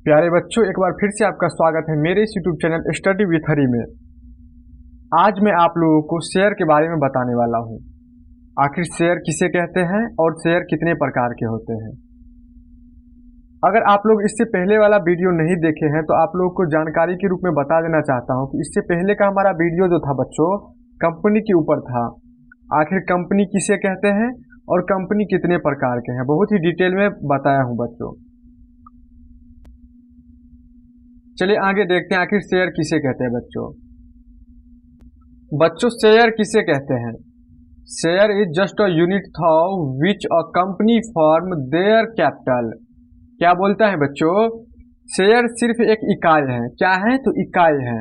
प्यारे बच्चों, एक बार फिर से आपका स्वागत है मेरे इस यूट्यूब चैनल स्टडी विथ हरी में। आज मैं आप लोगों को शेयर के बारे में बताने वाला हूँ। आखिर शेयर किसे कहते हैं और शेयर कितने प्रकार के होते हैं। अगर आप लोग इससे पहले वाला वीडियो नहीं देखे हैं तो आप लोगों को जानकारी के रूप में बता देना चाहता हूँ कि इससे पहले का हमारा वीडियो जो था बच्चों, कंपनी के ऊपर था। आखिर कंपनी किसे कहते हैं और कंपनी कितने प्रकार के हैं, बहुत ही डिटेल में बताया हूँ बच्चों। चलिए आगे देखते हैं आखिर शेयर किसे कहते हैं बच्चों। शेयर किसे कहते हैं? Share is just a unit through which a company form their capital. क्या बोलता है बच्चों? शेयर सिर्फ एक इकाई है। क्या है? तो इकाई है,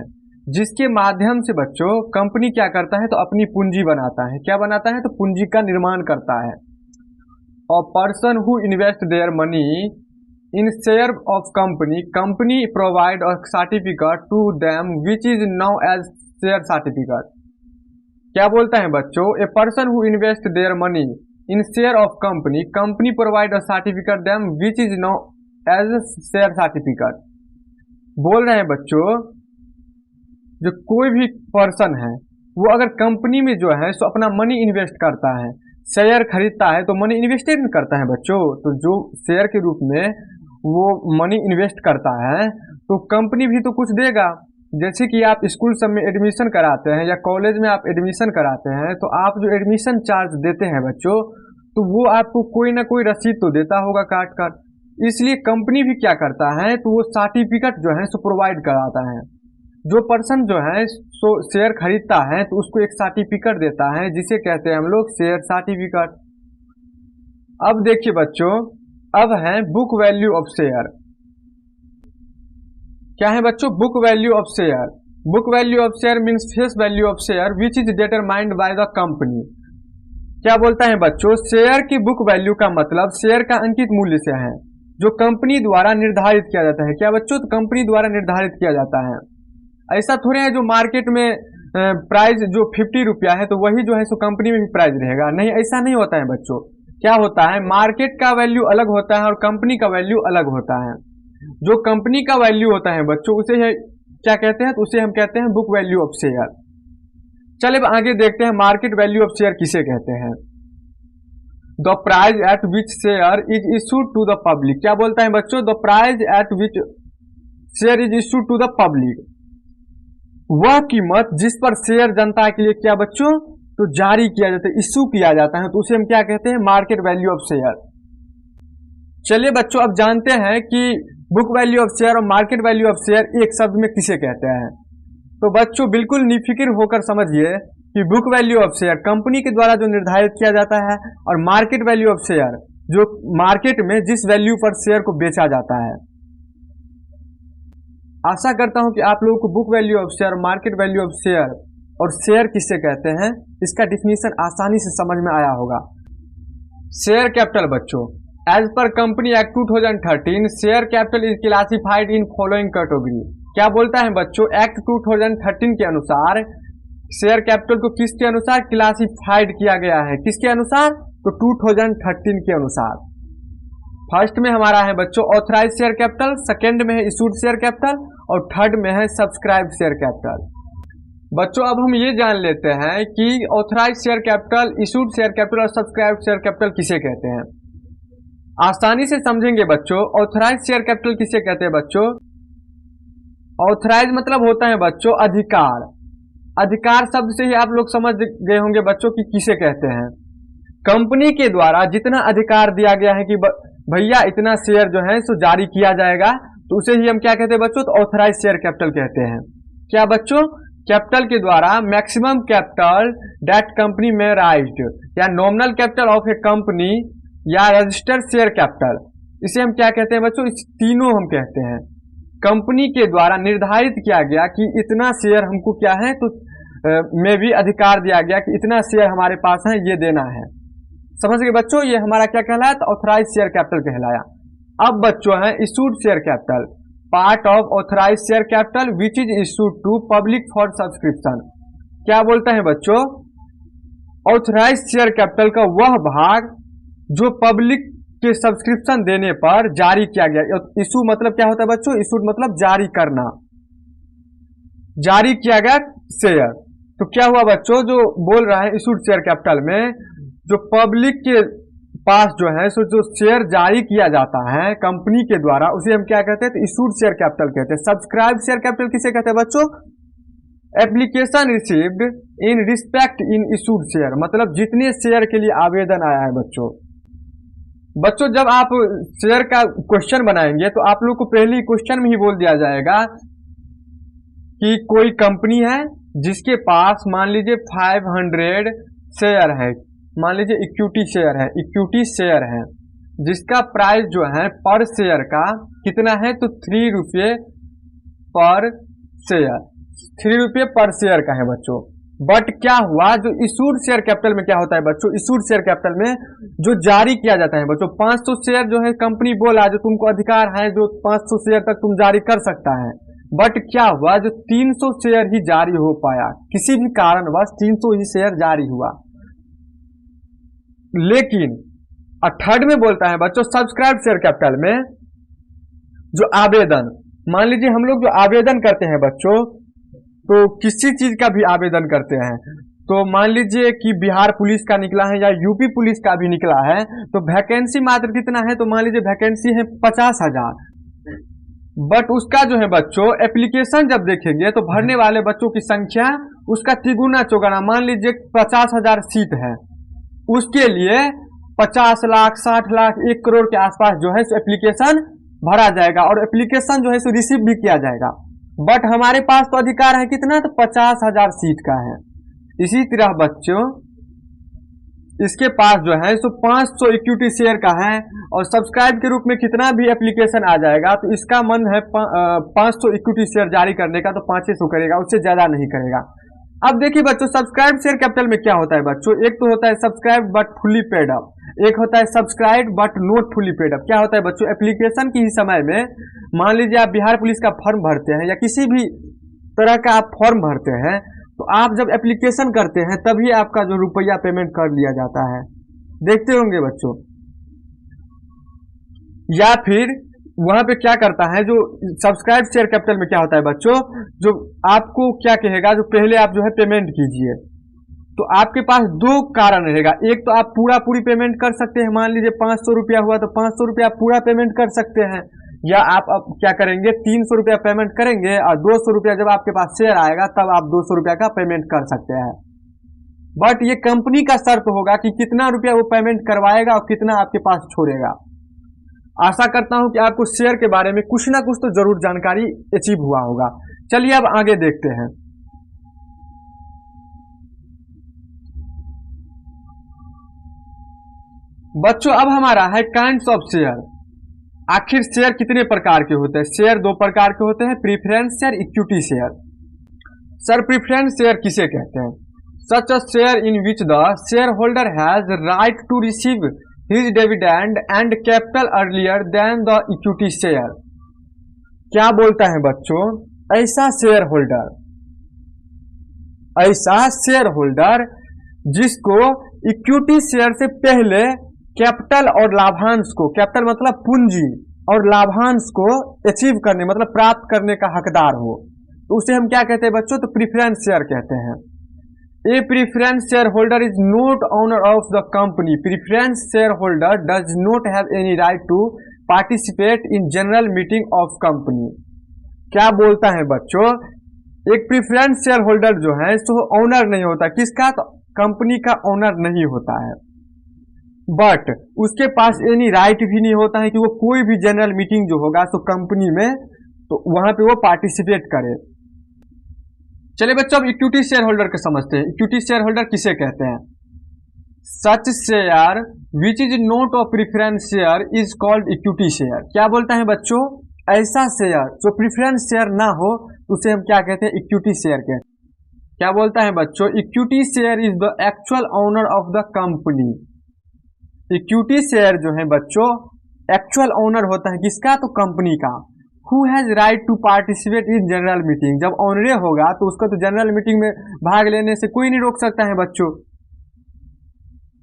जिसके माध्यम से बच्चों कंपनी क्या करता है तो अपनी पूंजी बनाता है। क्या बनाता है? तो पूंजी का निर्माण करता है। A person who invest their money in share of company provide a certificate to them which is known as share certificate। क्या बोलता है बच्चों? a person who invest their money in share of company provide a certificate them which is known as share certificate। बोल रहे हैं बच्चों, जो कोई भी पर्सन है वो अगर कंपनी में जो है सो अपना मनी इन्वेस्ट करता है, शेयर खरीदता है तो मनी इन्वेस्टेड करता है बच्चों। तो जो शेयर के रूप में वो मनी इन्वेस्ट करता है तो कंपनी भी तो कुछ देगा। जैसे कि आप स्कूल सब में एडमिशन कराते हैं या कॉलेज में आप एडमिशन कराते हैं तो आप जो एडमिशन चार्ज देते हैं बच्चों, तो वो आपको कोई ना कोई रसीद तो देता होगा काट कर। इसलिए कंपनी भी क्या करता है तो वो सर्टिफिकेट जो है सो प्रोवाइड कराता है। जो पर्सन जो है सो शेयर खरीदता है तो उसको एक सर्टिफिकेट देता है, जिसे कहते हैं हम लोग शेयर सर्टिफिकेट। अब देखिए बच्चों, अब है बुक वैल्यू ऑफ शेयर। क्या है बच्चों? Book value of share. Book value of share means face value of share which is determined by the company. क्या बोलता है बच्चों? शेयर की बुक वैल्यू का मतलब शेयर का अंकित मूल्य से है, जो कंपनी द्वारा निर्धारित किया जाता है। क्या बच्चों? तो कंपनी द्वारा निर्धारित किया जाता है। ऐसा थोड़े है जो मार्केट में प्राइस जो 50 रुपया है तो वही जो है सो कंपनी में भी प्राइस रहेगा। नहीं, ऐसा नहीं होता है बच्चों। क्या होता है? मार्केट का वैल्यू अलग होता है और कंपनी का वैल्यू अलग होता है। जो कंपनी का वैल्यू होता है बच्चों उसे क्या कहते हैं? तो उसे हम कहते हैं बुक वैल्यू ऑफ शेयर। चलिए अब आगे देखते हैं मार्केट वैल्यू ऑफ शेयर किसे कहते हैं। The price at which share is issued to the public. क्या बोलता है बच्चों? The price at which share is issued to the public. वह कीमत जिस पर शेयर जनता के लिए क्या बच्चों तो जारी किया जाता है, इशू किया जाता है, तो उसे हम क्या कहते हैं? Market value of share. चलिए बच्चों अब जानते हैं कि बुक वैल्यू ऑफ शेयर और मार्केट वैल्यू ऑफ शेयर एक शब्द में किसे कहते हैं। तो बच्चों बिल्कुल निफिक्र होकर समझिए कि book value of share company के द्वारा जो निर्धारित किया जाता है और मार्केट वैल्यू ऑफ शेयर जो मार्केट में जिस वैल्यू पर शेयर को बेचा जाता है। आशा करता हूं कि आप लोगों को book value of share, market value of share और शेयर किससे कहते हैं इसका डिफिनीशन आसानी से समझ में आया होगा। शेयर कैपिटल बच्चों, as per company act 2013 share capital is classified in following category. क्या बोलता है बच्चों? एक्ट 2013 के अनुसार शेयर कैपिटल को किसके अनुसार क्लासिफाइड किया गया है? किसके अनुसार? तो 2013 के अनुसार। फर्स्ट में हमारा है बच्चों ऑथराइज शेयर कैपिटल, सेकेंड में है इशूड शेयर कैपिटल और थर्ड में है सब्सक्राइब शेयर कैपिटल। बच्चों अब हम ये जान लेते हैं कि authorise share capital, issued share capital और सब्सक्राइब शेयर कैपिटल किसे कहते हैं। आसानी से समझेंगे बच्चों। ऑथराइज शेयर कैपिटल किसे कहते हैं बच्चों? ऑथराइज मतलब होता है बच्चों अधिकार। अधिकार शब्द से ही आप लोग समझ गए होंगे बच्चों कि किसे कहते हैं। कंपनी के द्वारा जितना अधिकार दिया गया है कि भैया इतना शेयर जो है सो जारी किया जाएगा, तो उसे ही हम क्या कहते हैं बच्चों? तो ऑथराइज शेयर कैपिटल कहते हैं। क्या बच्चों? कैपिटल के द्वारा मैक्सिमम कैपिटल दैट कंपनी में राइज्ड या nominal capital of A company या रजिस्टर्ड शेयर कैपिटल, इसे हम क्या कहते हैं बच्चों? इस तीनों हम कहते हैं। कंपनी के द्वारा निर्धारित किया गया कि इतना शेयर हमको क्या है तो में भी अधिकार दिया गया कि इतना शेयर हमारे पास है, ये देना है। समझ गए बच्चों? ये हमारा क्या कहलाया? तो ऑथराइज शेयर कैपिटल कहलाया। अब बच्चों है issued share capital, part of authorise share capital which is issued to public for subscription. क्या बोलता है बच्चों? ऑथराइज शेयर कैपिटल का वह भाग जो पब्लिक के सब्सक्रिप्शन देने पर जारी किया गया। इशू मतलब क्या होता है बच्चों? इशूड मतलब जारी करना, जारी किया गया शेयर। तो क्या हुआ बच्चों, जो बोल रहा है इशूड शेयर कैपिटल में, जो पब्लिक के पास जो है सो जो शेयर जारी किया जाता है कंपनी के द्वारा, उसे हम क्या कहते हैं? तो इशूड शेयर कैपिटल कहते हैं। सब्सक्राइब शेयर कैपिटल किसे कहते हैं बच्चों? Application received in respect in issued share, मतलब जितने शेयर के लिए आवेदन आया है बच्चों। बच्चों जब आप शेयर का क्वेश्चन बनाएंगे तो आप लोग को पहले ही क्वेश्चन में ही बोल दिया जाएगा कि कोई कंपनी है जिसके पास मान लीजिए 500 शेयर है, मान लीजिए इक्विटी शेयर है, इक्विटी शेयर है जिसका प्राइस जो है पर शेयर का कितना है? तो 3 रुपये पर शेयर, 3 रुपये पर शेयर का है बच्चों। बट क्या हुआ, जो इशूड शेयर कैपिटल में क्या होता है बच्चों? इशूड शेयर कैपिटल में जो जारी किया जाता है बच्चों, 500 शेयर जो है कंपनी बोला जो तुमको अधिकार है, जो 500 शेयर तक तुम जारी कर सकता है। बट क्या हुआ, जो 300 शेयर ही जारी हो पाया, किसी भी कारणवश 300 ही शेयर जारी हुआ। लेकिन थर्ड में बोलता है बच्चों सब्सक्राइब शेयर कैपिटल में जो आवेदन, मान लीजिए हम लोग जो आवेदन करते हैं बच्चों, तो किसी चीज का भी आवेदन करते हैं, तो मान लीजिए कि बिहार पुलिस का निकला है या यूपी पुलिस का भी निकला है, तो वैकेंसी मात्र कितना है? तो मान लीजिए वैकेंसी है 50,000। बट उसका जो है बच्चों एप्लीकेशन जब देखेंगे तो भरने वाले बच्चों की संख्या उसका तिगुना चौगुना, मान लीजिए 50,000 सीट है, उसके लिए 50 लाख 60 लाख 1 करोड़ के आसपास जो है एप्लीकेशन भरा जाएगा और एप्लीकेशन जो है रिसीव भी किया जाएगा। बट हमारे पास तो अधिकार है कितना? तो 50,000 सीट का है। इसी तरह बच्चों इसके पास जो है सो 500 इक्विटी शेयर का है और सब्सक्राइब के रूप में कितना भी एप्लीकेशन आ जाएगा तो इसका मन है 500 इक्विटी शेयर जारी करने का, तो 500 करेगा, उससे ज्यादा नहीं करेगा। अब देखिए बच्चों सब्सक्राइब शेयर कैपिटल में क्या होता है बच्चों, एक तो होता है subscribe but fully paid up, एक होता है subscribe but not fully paid up. क्या होता है बच्चों, एप्लीकेशन के ही समय में मान लीजिए आप बिहार पुलिस का फॉर्म भरते हैं या किसी भी तरह का आप फॉर्म भरते हैं, तो आप जब एप्लीकेशन करते हैं तभी आपका जो रुपया पेमेंट कर लिया जाता है, देखते होंगे बच्चों। या फिर वहां पे क्या करता है, जो सब्सक्राइब शेयर कैपिटल में क्या होता है बच्चों, जो आपको क्या कहेगा, जो पहले आप जो है पेमेंट कीजिए, तो आपके पास 2 कारण रहेगा। एक तो आप पूरी पेमेंट कर सकते हैं, मान लीजिए 500 रुपया हुआ तो 500 रुपया पूरा पेमेंट कर सकते हैं, या आप अब क्या करेंगे 300 रुपया पेमेंट करेंगे और 200 रुपया जब आपके पास शेयर आएगा तब आप 200 रुपया का पेमेंट कर सकते हैं। बट ये कंपनी का शर्त होगा कि कितना रुपया वो पेमेंट करवाएगा और कितना आपके पास छोड़ेगा। आशा करता हूं कि आपको शेयर के बारे में कुछ ना कुछ तो जरूर जानकारी अचीव हुआ होगा। चलिए अब आगे देखते हैं। बच्चों अब हमारा है काइंड्स ऑफ शेयर। आखिर शेयर कितने प्रकार के होते हैं? शेयर 2 प्रकार के होते हैं, preference share, equity share. Sir preference share किसे कहते हैं? Such a share in which the share holder has right to receive his dividend and capital earlier than the equity share. क्या बोलता है बच्चों, ऐसा शेयर होल्डर जिसको इक्विटी शेयर से पहले कैपिटल और लाभांश को, कैपिटल मतलब पूंजी और लाभांश को अचीव करने मतलब प्राप्त करने का हकदार हो, तो उसे हम क्या कहते हैं बच्चों? तो प्रीफरेंस शेयर कहते हैं। A preference share holder is not owner of the company. Preference share holder does not have any right to participate in general meeting of company. क्या बोलता है बच्चों, एक प्रीफरेंस शेयर होल्डर जो है तो ओनर नहीं होता, किसका? तो कंपनी का ओनर नहीं होता है, बट उसके पास एनी राइट भी नहीं होता है कि वो कोई भी जनरल मीटिंग जो होगा तो कंपनी में तो वहां पे वो पार्टिसिपेट करे। चलिए बच्चों अब इक्विटी शेयर होल्डर को समझते हैं। इक्विटी शेयर होल्डर किसे कहते हैं? सच share which is not of preference share is called equity share. क्या बोलता है बच्चों, ऐसा शेयर जो प्रीफरेंस शेयर ना हो उसे हम क्या कहते हैं? इक्विटी शेयर कहते हैं। क्या बोलता है बच्चों, equity share is the actual owner of the company. Equity share जो है बच्चों एक्चुअल ओनर होता है किसका? तो कंपनी का। Who has right to participate in general meeting. जब ओनर होगा तो उसको तो जनरल मीटिंग में भाग लेने से कोई नहीं रोक सकता है बच्चों।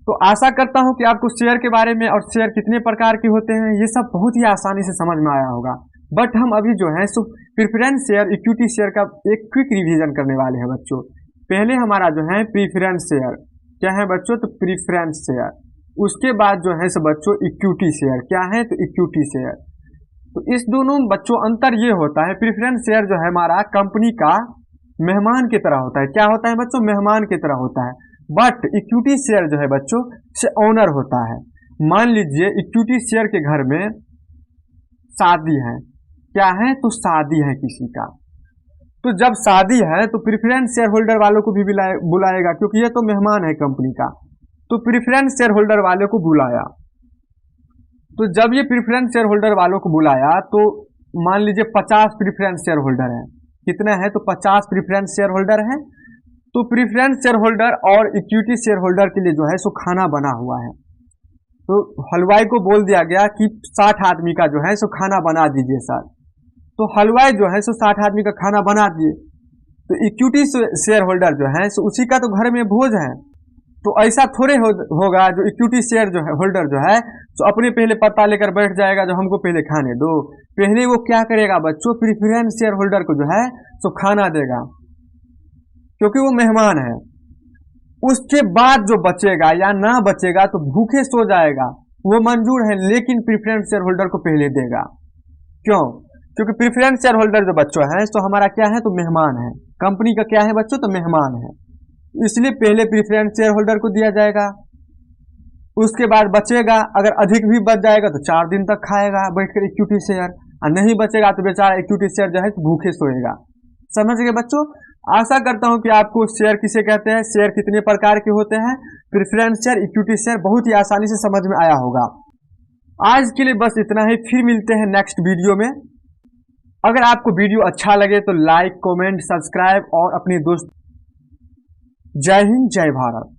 तो आशा करता हूं कि आपको शेयर के बारे में और शेयर कितने प्रकार के होते हैं ये सब बहुत ही आसानी से समझ में आया होगा। बट हम अभी जो है सो प्रेफरेंस शेयर, इक्विटी शेयर का एक क्विक रिवीजन करने वाले हैं बच्चों। पहले हमारा जो है प्रेफरेंस शेयर क्या है बच्चों, तो प्रेफरेंस शेयर। उसके बाद जो है सो बच्चों इक्विटी शेयर क्या है, तो इक्विटी शेयर। तो इस दोनों बच्चों अंतर ये होता है, प्रेफरेंस शेयर जो है हमारा कंपनी का मेहमान की तरह होता है। क्या होता है बच्चों, मेहमान की तरह होता है। बट इक्विटी शेयर जो है बच्चों से ओनर होता है। मान लीजिए इक्विटी शेयर के घर में शादी है, क्या है, तो शादी है किसी का, तो जब शादी है तो प्रेफरेंस शेयर होल्डर वालों को भी बुलाएगा, क्योंकि ये तो मेहमान है कंपनी का। तो प्रेफरेंस शेयर होल्डर वालों को बुलाया, तो जब ये प्रेफरेंस शेयर होल्डर वालों को बुलाया तो मान लीजिए 50 प्रेफरेंस शेयर होल्डर है। कितना है, तो 50 प्रेफरेंस शेयर होल्डर है। तो प्रेफरेंस शेयर होल्डर और इक्विटी शेयर होल्डर के लिए जो है सो खाना बना हुआ है। तो हलवाई को बोल दिया गया कि 60 आदमी का जो है सो खाना बना दीजिए सर। तो हलवाई जो है सो 60 आदमी का खाना बना दिए। तो इक्विटी शेयर होल्डर जो है सो उसी का तो घर में भोज है। तो ऐसा थोड़े होगा जो इक्विटी शेयर जो है होल्डर जो है तो अपने पहले पत्ता लेकर बैठ जाएगा जो हमको पहले खाने दो। पहले वो क्या करेगा बच्चों, प्रेफरेंस शेयर होल्डर को जो है सो खाना देगा, क्योंकि वो मेहमान है। उसके बाद जो बचेगा या ना बचेगा तो भूखे सो जाएगा, वो मंजूर है, लेकिन प्रेफरेंस शेयर होल्डर को पहले देगा। क्यों, क्योंकि प्रेफरेंस शेयर होल्डर जो बच्चों है तो हमारा क्या है, तो मेहमान है, कंपनी का क्या है बच्चों, तो मेहमान है, इसलिए पहले प्रेफरेंस शेयर होल्डर को दिया जाएगा। उसके बाद बचेगा, अगर अधिक भी बच जाएगा तो 4 दिन तक खाएगा बैठकर इक्विटी शेयर, और नहीं बचेगा तो बेचारा इक्विटी शेयर जो है भूखे सोएगा। समझ गए बच्चों। आशा करता हूं कि आपको शेयर किसे कहते हैं, शेयर कितने प्रकार के होते हैं, प्रेफरेंस शेयर, इक्विटी शेयर बहुत ही आसानी से समझ में आया होगा। आज के लिए बस इतना ही, फिर मिलते हैं नेक्स्ट वीडियो में। अगर आपको वीडियो अच्छा लगे तो लाइक, कमेंट, सब्सक्राइब और अपने दोस्त। जय हिंद, जय भारत।